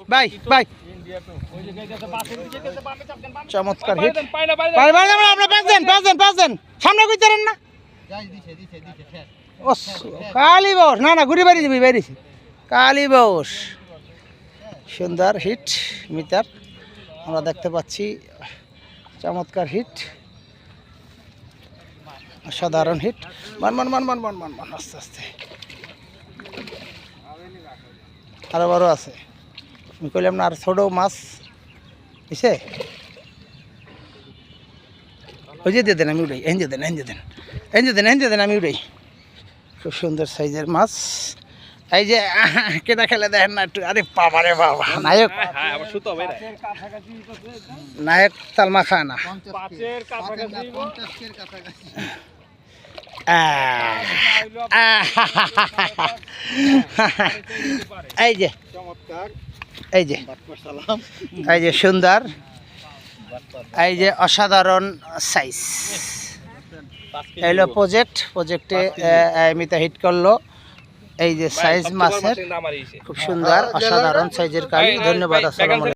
ভাই ভাই চমৎকার হিট আপনি পাঁচজন সামনে কইতারেন না ও কালি বাউস না ঘুরে বাড়ি যাবি বাইরেছি কালি বাউস সুন্দর হিট মিটার আমরা দেখতে পাচ্ছি চমৎকার হিট সাধারণ হিট মান আস্তে আস্তে আরো বড় আছে আমি কইলাম না আর ছোট মাছ বুঝছে ওই যে দিয়ে দেন আমি উড়াই এনজে দেন আমি উড়াই খুব সুন্দর সাইজের মাছ এই যে কেটা খেলে দেখেন না একটু আরে বাবা রে বাবা নায়ক তালমা খায় না এই যে সুন্দর এই যে অসাধারণ সাইজ এলো প্রজেক্টে মিতা হিট করলো এই যে সাইজ মাছের খুব সুন্দর অসাধারণ সাইজের কালি ধন্যবাদ আসসালামু আলাইকুম।